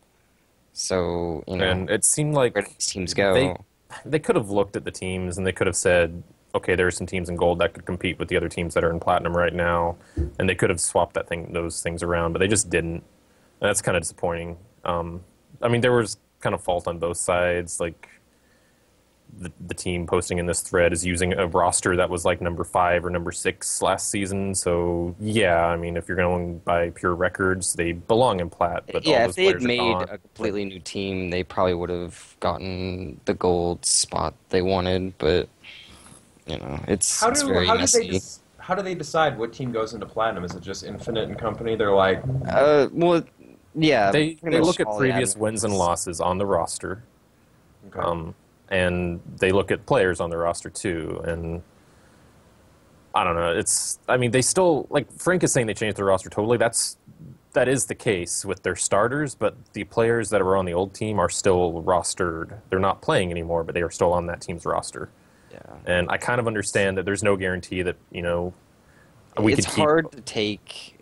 So, you know, and it seemed like where these teams go. They could have looked at the teams and they could have said, okay, there are some teams in gold that could compete with the other teams that are in platinum right now, and they could have swapped those things around, but they just didn't. And that's kind of disappointing. I mean, there was kind of fault on both sides. Like, the team posting in this thread is using a roster that was like number 5 or number 6 last season. So yeah, I mean, if you're going by pure records, they belong in plat. But yeah, all if those they had players are made gone. a completely new team, they probably would have gotten the gold spot they wanted. But you know, it's very messy. How do they decide what team goes into platinum? Is it just Infinite and company? They're like, well, yeah. They look at previous wins and losses on the roster. okay. And they look at players on the roster too, and I don't know. I mean, they still, like, Frank is saying they changed their roster totally. That is the case with their starters, but the players that were on the old team are still rostered. They're not playing anymore, but they are still on that team's roster. Yeah. And I kind of understand that there's no guarantee that, you know, it's hard to take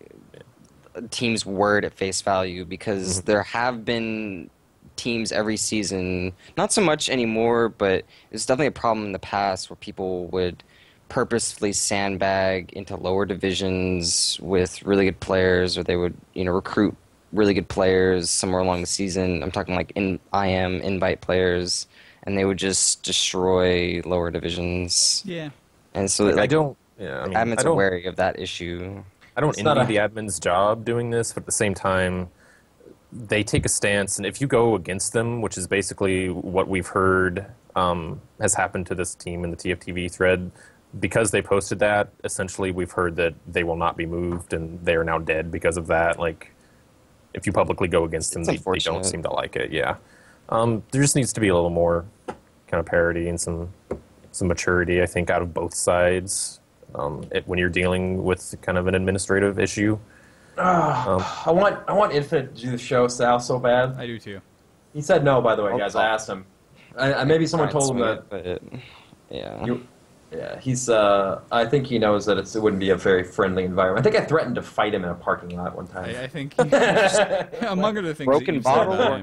a team's word at face value because there have been teams every season, not so much anymore, but it's definitely a problem in the past where people would purposefully sandbag into lower divisions with really good players, or they would, you know, recruit really good players somewhere along the season. I'm talking like invite players, and they would just destroy lower divisions. Yeah. And so like, admins are wary of that issue. I don't envy the admin's job doing this, but at the same time, they take a stance, and if you go against them, which is basically what we've heard has happened to this team in the TFTV thread, because they posted that, essentially we've heard that they will not be moved, and they are now dead because of that. Like, if you publicly go against them, they don't seem to like it. Yeah, there just needs to be a little more kind of parity and some maturity, I think, out of both sides when you're dealing with kind of an administrative issue. I want Infinite to do the show, Sal, so bad. I do too. He said no, by the way, guys. I asked him. Maybe someone told him that. But He's. I think he knows that it wouldn't be a very friendly environment. I think I threatened to fight him in a parking lot one time. I think he just, among other things, broken bottle or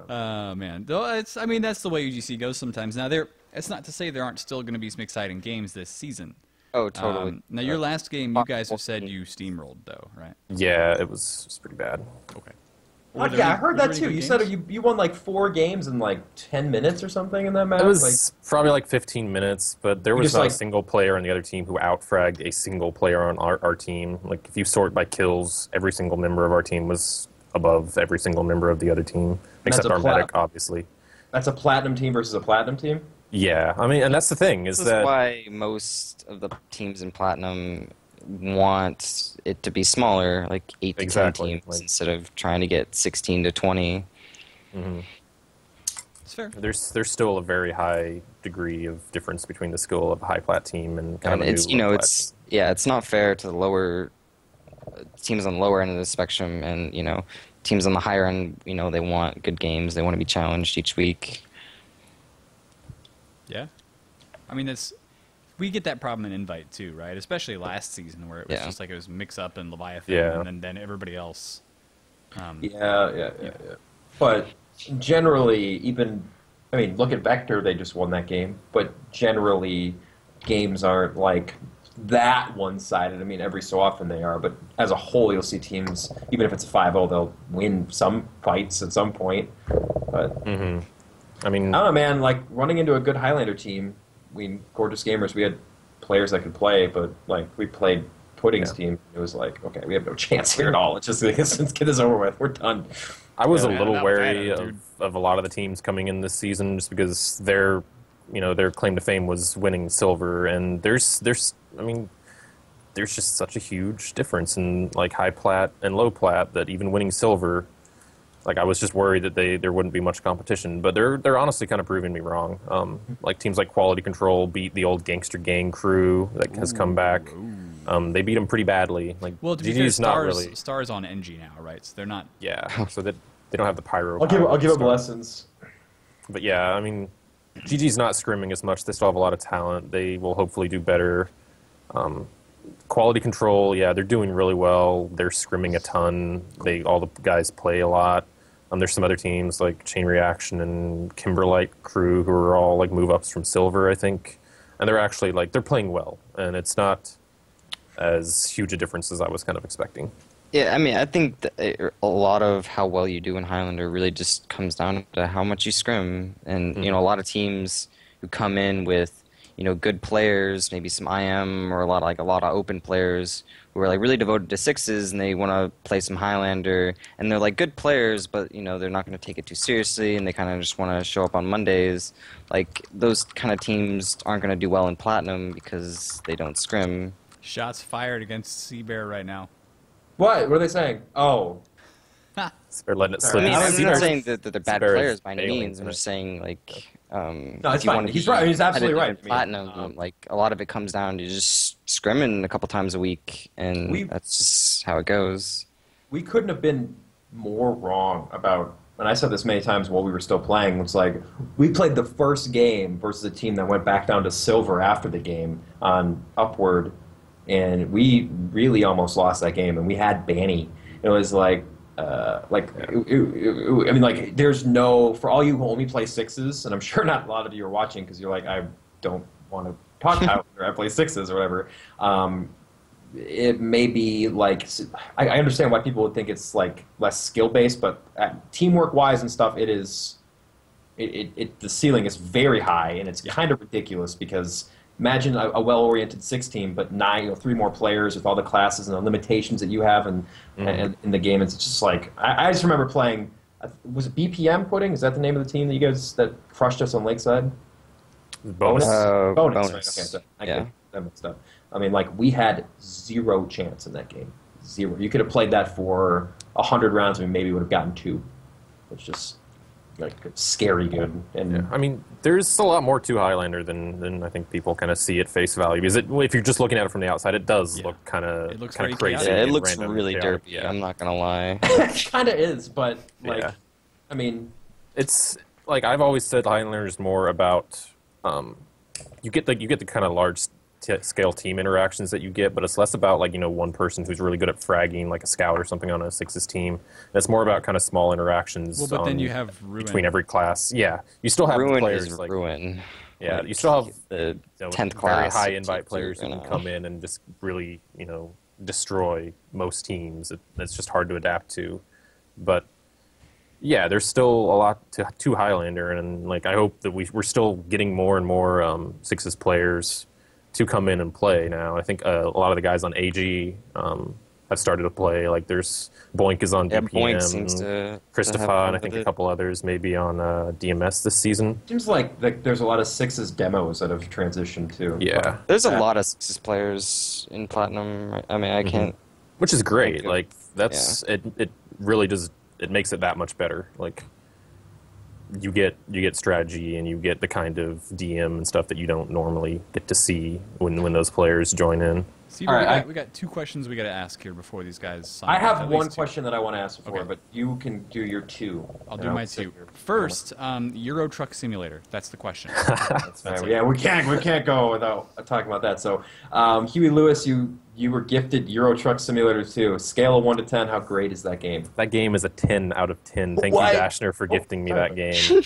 no? Man, though I mean, that's the way UGC goes sometimes. Now, it's not to say there aren't still going to be some exciting games this season. Oh, totally. Now, your last game, you guys have said you steamrolled, though, right? Yeah, it was pretty bad. Okay. I heard that too. You said you won like 4 games in like 10 minutes or something in that match? It was probably like 15 minutes, but there was not like, a single player on the other team who outfragged a single player on our team. Like, if you sort by kills, every single member of our team was above every single member of the other team, except our medic, obviously. That's a platinum team versus a platinum team? Yeah, I mean, and that's the thing, is that why most of the teams in Platinum want it to be smaller, like 8 to 10 teams, instead of trying to get 16 to 20. Mm-hmm. It's fair. There's still a very high degree of difference between the skill of a high plat team and kind of a it's new low plat team. it's not fair to the lower teams on the lower end of the spectrum, and teams on the higher end. They want good games. They want to be challenged each week. Yeah, I mean we get that problem in Invite too, right? Especially last season where it was just like it was Mix Up and Leviathan, and then everybody else. Yeah. But generally, look at Vector. They just won that game. But generally, games aren't like that one-sided. I mean, every so often they are. But as a whole, you'll see teams, even if it's a 5-0, they'll win some fights at some point. But I don't know, man. Like running into a good Highlander team, Gorgeous Gamers, we had players that could play, but like we played Pudding's team. It was like, okay, we have no chance here at all. It's just let's get this over with. We're done. I was a little wary of a lot of the teams coming in this season just because their claim to fame was winning silver, and there's just such a huge difference in like high plat and low plat that even winning silver, like I was just worried that there wouldn't be much competition, but they're honestly kind of proving me wrong. Like teams like Quality Control beat the old Gangster Gang crew that has come back. They beat them pretty badly. Like, well, to be fair, Stars on NG now, right? So they're not. Yeah, so that they don't have the pyro. I'll give up lessons. But yeah, I mean, GG's not scrimming as much. They still have a lot of talent. They will hopefully do better. Quality Control, yeah, they're doing really well. They're scrimming a ton. All the guys play a lot. There's some other teams like Chain Reaction and Kimberlite crew who are all like move ups from silver, I think, and they're actually they're playing well, and it's not as huge a difference as I was kind of expecting. Yeah, I mean, I think that a lot of how well you do in Highlander really just comes down to how much you scrim, and a lot of teams who come in with good players, maybe some IM or a lot of open players who are like really devoted to sixes and they want to play some Highlander, and they're like good players, but they're not going to take it too seriously, and they kind of just want to show up on Mondays. Like those kind of teams aren't going to do well in Platinum because they don't scrim. Shots fired against cbear right now. What are they saying? Oh. They're letting it slip. I mean, I'm not saying that they're bad players by any means. I'm just saying, like, no, it's fine. He's right. He's absolutely right. Platinum, like, a lot of it comes down to just scrimming a couple times a week, and that's just how it goes. We couldn't have been more wrong about, and I said this many times while we were still playing, it's like, we played the first game versus a team that went back down to silver after the game on Upward, and we really almost lost that game, and we had Banny. It was like, there's no, for all you who only play sixes, and I'm sure not a lot of you are watching because you're like, I don't want to talk about or I play sixes or whatever. It may be like, I understand why people would think it's like less skill based, but teamwork wise and stuff, it is, the ceiling is very high, and it's kind of ridiculous because imagine a well-oriented 6 team, but 3 more players with all the classes and the limitations that you have and in the game. It's just like, I just remember playing, was it BPM Pudding? Is that the name of the team that you guys, that crushed us on Lakeside? Bonus? Bonus, right. Okay, so I get that mixed up. I mean, like, we had 0 chance in that game. 0. You could have played that for 100 rounds and we maybe would have gotten 2. It's just like scary good. And I mean, there's a lot more to Highlander than I think people kind of see at face value. Because if you're just looking at it from the outside, it does look kind of crazy. Yeah, it looks really derpy. Yeah. I'm not gonna lie. It kind of is, but like, I mean, it's like I've always said, Highlander is more about you get the kind of large scale team interactions that you get, but it's less about like one person who's really good at fragging, like a scout or something on a sixes team. It's more about kind of small interactions. Well, but then you have Ruin between every class. Yeah, you still have Ruin players is like Ruin. Yeah, you still have the 10th very class high invite players who can come in and just really destroy most teams. It's just hard to adapt to, but yeah, there's still a lot to Highlander, and like I hope that we're still getting more and more sixes players to come in and play now. I think a lot of the guys on AG have started to play. Like there's Boink is on DPM, Boink seems to Christopher, and I think a couple others maybe on DMS this season. Seems like there's a lot of sixes demos that have transitioned to. Yeah, there's a lot of sixes players in Platinum. I mean, I can't. Which is great. Like that's it really does. It makes it that much better. Like you get strategy and you get the kind of DM and stuff that you don't normally get to see when those players join in. See, right, we got 2 questions we got to ask here before these guys sign. I have one question that I want to ask before, Okay. but you can do your 2. I'll do my 2. First, Euro Truck Simulator. That's the question. That's right. Yeah, we can't go without talking about that. So, Huey Lewis, you were gifted Euro Truck Simulator 2. Scale of 1 to 10, how great is that game? That game is a 10 out of 10. Thank What? you, Dashner, for gifting me that game.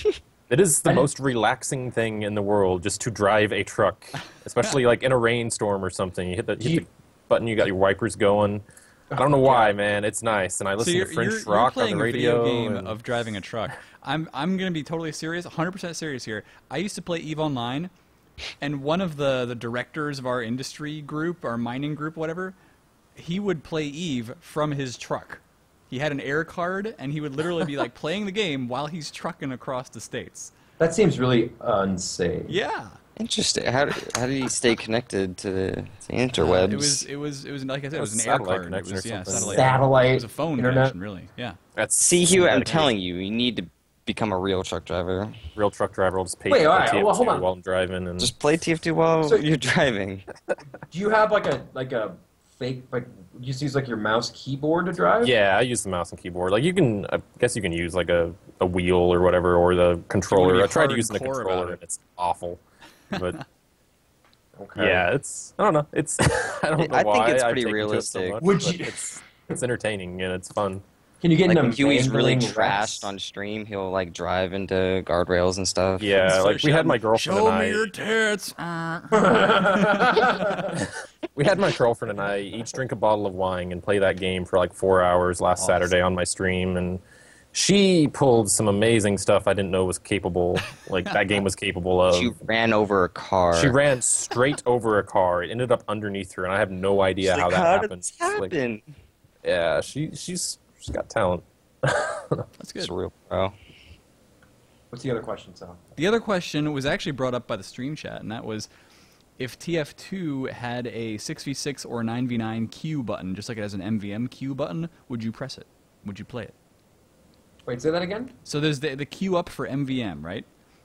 It is the most relaxing thing in the world, just to drive a truck, especially like in a rainstorm or something. You hit the button, you got your wipers going. I don't know why, man. It's nice, and I listen to French rock on the radio. You're playing a video game of driving a truck. I'm gonna be totally serious, 100% serious here. I used to play EVE Online, and one of the directors of our industry group, our mining group, whatever, he would play EVE from his truck. He had an air card, and he would literally be like playing the game while he's trucking across the states. That seems really unsafe. Yeah. Interesting. How did he stay connected to the interwebs? It was like I said, it was an air satellite card. It connection was, or yeah, something. Satellite It was a phone internet. connection, really. Yeah. See, Hugh, I'm telling you, you need to become a real truck driver. Real truck driver will just pay Wait, for all right, TF2 well, hold on. while I'm driving. And Just play TF2 while you're driving. Do you have like a fake, like, you just use like your mouse keyboard to drive? yeah, I use the mouse and keyboard. Like I guess you can use like a wheel or whatever, or the controller. I tried using the hardcore about controller, it. and it's awful. But Okay. yeah, I don't know. It's I don't know I why think it's I've pretty taken to it so realistic. much, Would but you- it's entertaining and it's fun. Can you get Like into when Huey's really mangling trashed wrecks? on stream, he'll like drive into guardrails and stuff. Yeah, like we had my girlfriend Show and me I. your tits. We had my girlfriend and I each drink a bottle of wine and play that game for like 4 hours last Saturday on my stream, and she pulled some amazing stuff I didn't know was capable. Like that game was capable of. She ran over a car. She ran straight over a car. It ended up underneath her, and I have no idea She's how like, that how happened. did this happen? Yeah, she's got talent. That's good. It's real, bro. What's the other question, Sal? The other question was actually brought up by the stream chat, and that was if TF2 had a 6v6 or 9v9 queue button, just like it has an MVM queue button, would you press it? Would you play it? Wait, say that again? So there's the queue up for MVM, right?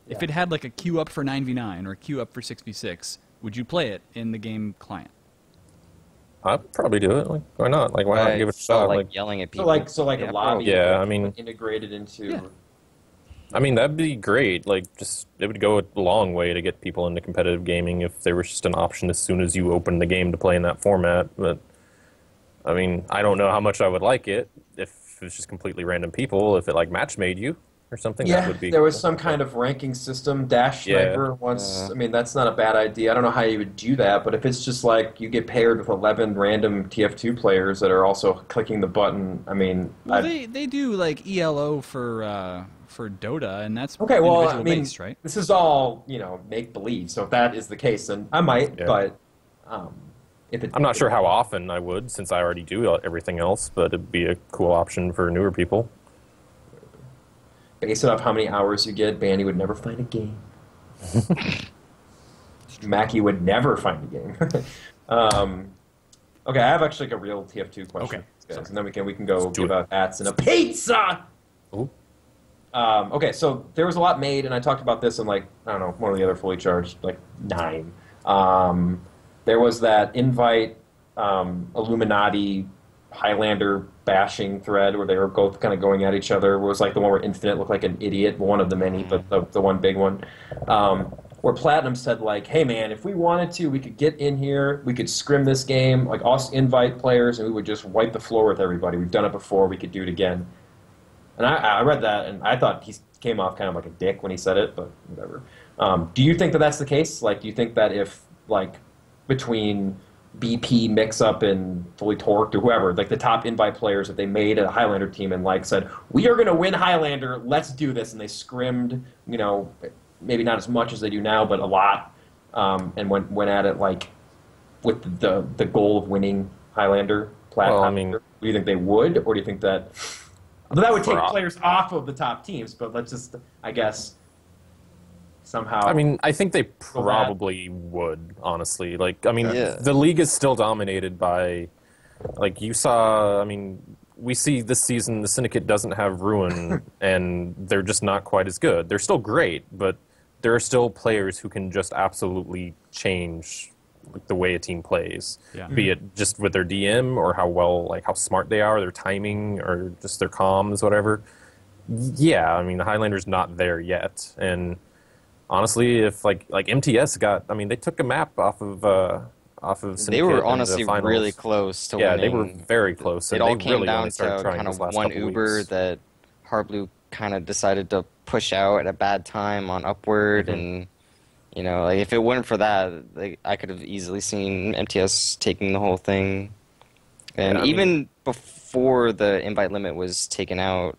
If Yeah. it had like a queue up for 9v9 or a queue up for 6v6, would you play it in the game client? I'd probably do it. Like, why not? Like, why not give it a So, shot? like, Like, yelling at So people. like Yeah, a lobby. Yeah, I mean- integrated into. Yeah. I mean, that'd be great. Like, just it would go a long way to get people into competitive gaming if there was just an option as soon as you open the game to play in that format. But I mean, I don't know how much I would like it if it was just completely random people. If it like match made you or something, that Yeah, would be. there was cool. some kind of ranking system. Dash Yeah. Sniper once. I mean, that's not a bad idea. I don't know how you would do that, but if it's just like you get paired with 11 random TF2 players that are also clicking the button, I mean, Well, they do like ELO for Dota, and that's okay. Well, I individual mean, based, right? this is all make believe. So if that is the case, then I might. Yeah. But if it, I'm not sure how often I would, since I already do everything else. But it'd be a cool option for newer people. Base it off how many hours you get, Bandy would never find a game. Mackie would never find a game. Okay, I have actually like a real TF2 question, Okay, guys, and then we can go do give it. out hats and a pizza. Ooh. Okay, so there was a lot made, and I talked about this in like I don't know one of the other fully charged like 9. There was that invite Illuminati Highlander bashing thread where they were both kind of going at each other. It was like the one where Infinite looked like an idiot, one of the many, but the one big one. Where Platinum said like, hey man, if we wanted to, we could get in here, we could scrim this game, like us invite players, and we would just wipe the floor with everybody. We've done it before, we could do it again. And I read that, and I thought he came off kind of like a dick when he said it, but whatever. Do you think that that's the case? Like, do you think that if, like, between BP, Mix-Up, and Fully Torqued, or whoever, like the top invite players, if they made a Highlander team and, like, said, we are going to win Highlander, let's do this, and they scrimmed, maybe not as much as they do now, but a lot, and went at it, like, with the goal of winning Highlander, Well, I Highlander, mean- do you think they would, or do you think that... That would take Prob- players off of the top teams, but let's just, I guess, somehow... I mean, I think they probably would, honestly. Like, I mean, Yeah. the league is still dominated by, like, you saw, I mean, we see this season the Syndicate doesn't have Ruin, and they're just not quite as good. They're still great, but there are still players who can just absolutely change the way a team plays, be it just with their DM or how smart they are, their timing, or just their comms, whatever. Yeah, I mean, the Highlander's not there yet, and honestly, if like MTS they took a map off of Syndicate. They were honestly finals. really close to winning. Yeah, they were very close. It and all they came really down only started to trying kind these of last one couple Uber weeks. that Heartblue kind of decided to push out at a bad time on Upward, and if it weren't for that, I could have easily seen MTS taking the whole thing. And even before the invite limit was taken out,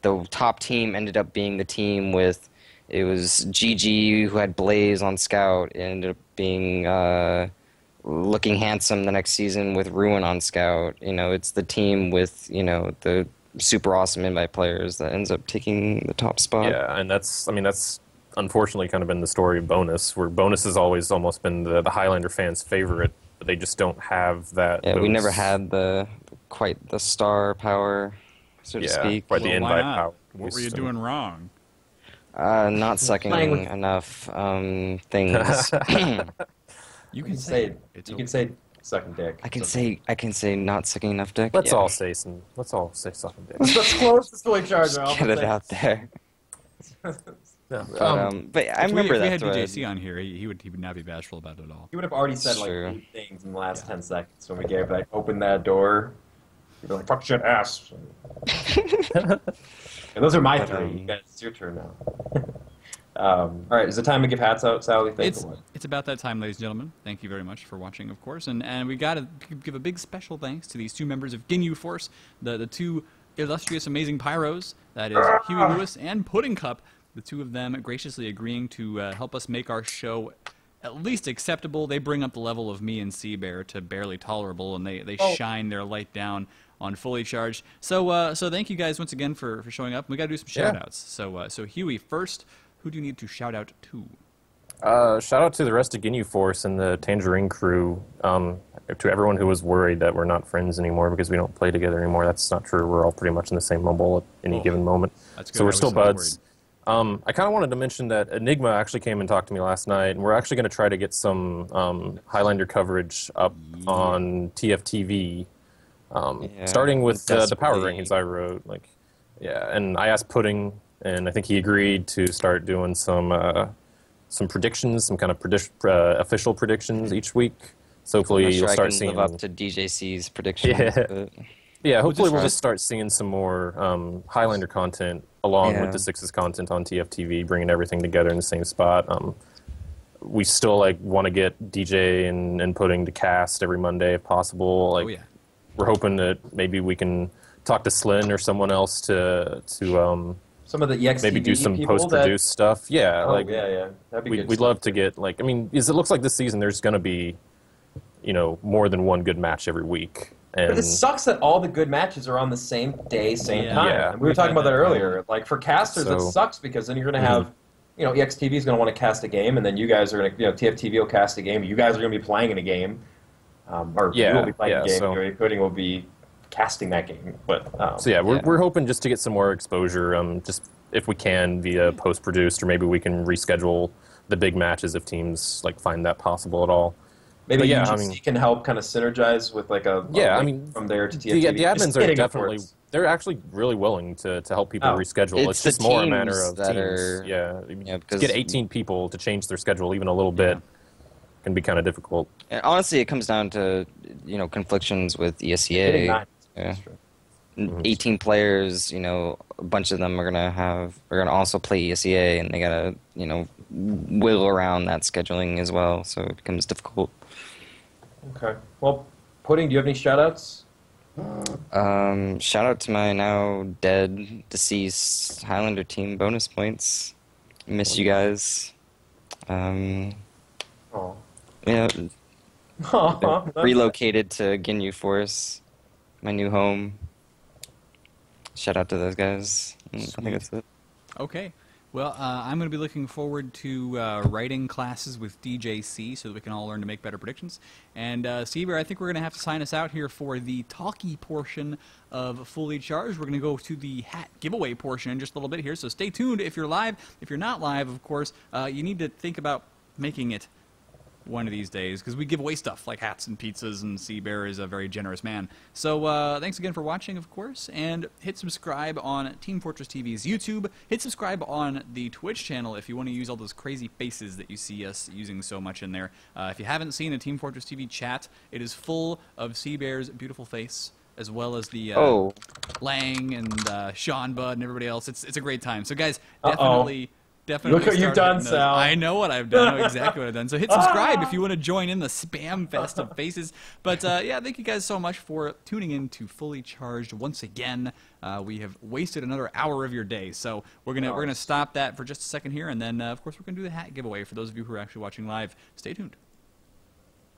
the top team ended up being the team with, it was GG who had Blaze on Scout. It ended up being looking handsome the next season with Ruin on Scout. It's the team with the super awesome invite players that ends up taking the top spot. Yeah, and that's unfortunately kind of been the story of Bonus, where Bonus has always almost been the Highlander fans' favorite, but they just don't have that. Yeah, we never had quite the star power, so to speak. Quite the invite power. What were you doing wrong? Not sucking enough things. You can say sucking dick. I can say not sucking enough dick. Let's all say sucking dick. Let's close this Fully Charged. Get it out there. Yeah. But I remember that. If we had DJC on here, he would not be bashful about it at all. He would have already said like 8 things in the last 10 seconds when we opened that door. He'd be like, "Fuck shit, ass." And those are my 3. You guys, it's your turn now. All right, is it time to give hats out, Sally? It's about that time, ladies and gentlemen. Thank you very much for watching, of course. And we got to give a big special thanks to these 2 members of Ginyu Force, the 2 illustrious, amazing pyros. That is Huey Lewis and Pudding Cup. The 2 of them graciously agreeing to help us make our show at least acceptable. They bring up the level of me and cbear to barely tolerable, and they shine their light down on Fully Charged. So thank you guys once again for showing up. We got to do some shout-outs. So Huey, first, who do you need to shout out to? Shout out to the rest of Ginyu Force and the Tangerine crew. To everyone who was worried that we're not friends anymore because we don't play together anymore. That's not true. We're all pretty much in the same mobile at any given moment. That's good. So we're still buds. I kind of wanted to mention that Enigma actually came and talked to me last night, and we're actually going to try to get some Highlander coverage up on TFTV, starting with the power rankings I wrote. And I asked Pudding, and I think he agreed to start doing some predictions, some kind of official predictions each week. So hopefully you'll start seeing live up to DJC's predictions. Yeah, hopefully we'll just start seeing some more Highlander content along with the Sixes content on TFTV, bringing everything together in the same spot. We still want to get DJ and Pudding to cast every Monday if possible. We're hoping that maybe we can talk to Slyn or someone else to some of the EXTV maybe do some post-produced stuff. That'd be good. We'd love to get it looks like this season there's going to be more than one good match every week. But it sucks that all the good matches are on the same day, same time. Yeah. And we were talking about that earlier. Like for casters, it sucks because then you're going to have, EXTV is going to want to cast a game, and then you guys are going to, TFTV will cast a game. You guys are going to be playing in a game, you will be playing a game. Pudding will be casting that game. But we're hoping just to get some more exposure. Just if we can via post-produced, or maybe we can reschedule the big matches if teams find that possible at all. Maybe UGC can help kind of synergize with from there to TFTV. The admins are definitely, they're actually really willing to help people reschedule. It's just more a matter of teams. To get 18 people to change their schedule even a little bit can be kind of difficult. And honestly, it comes down to, conflictions with ESEA. 18 players, a bunch of them are gonna also play ESEA, and they gotta, wiggle around that scheduling as well, so it becomes difficult. Okay. Well, Pudding, do you have any shout-outs? Shout out to my now dead, deceased Highlander team. Bonus points. Miss you guys. Relocated to Ginyu Force, my new home. Shout out to those guys. I think that's it. Okay. Well, I'm going to be looking forward to writing classes with DJC so that we can all learn to make better predictions. And cbear, I think we're going to have to sign us out here for the talky portion of Fully Charged. We're going to go to the hat giveaway portion in just a little bit here, so stay tuned if you're live. If you're not live, of course, you need to think about making it one of these days, because we give away stuff like hats and pizzas, and cbear is a very generous man. So thanks again for watching, of course, and hit subscribe on Team Fortress TV's YouTube. Hit subscribe on the Twitch channel if you want to use all those crazy faces that you see us using so much in there. If you haven't seen a Team Fortress TV chat, it is full of cbear's beautiful face, as well as the Lang and Sean Bud and everybody else. It's a great time. So guys, definitely Look what you've done, Sal. I know what I've done. I know exactly what I've done. So hit subscribe if you want to join in the spam fest of faces. But yeah, thank you guys so much for tuning in to Fully Charged once again. We have wasted another hour of your day, so we're gonna stop that for just a second here, and then of course we're gonna do the hat giveaway for those of you who are actually watching live. Stay tuned.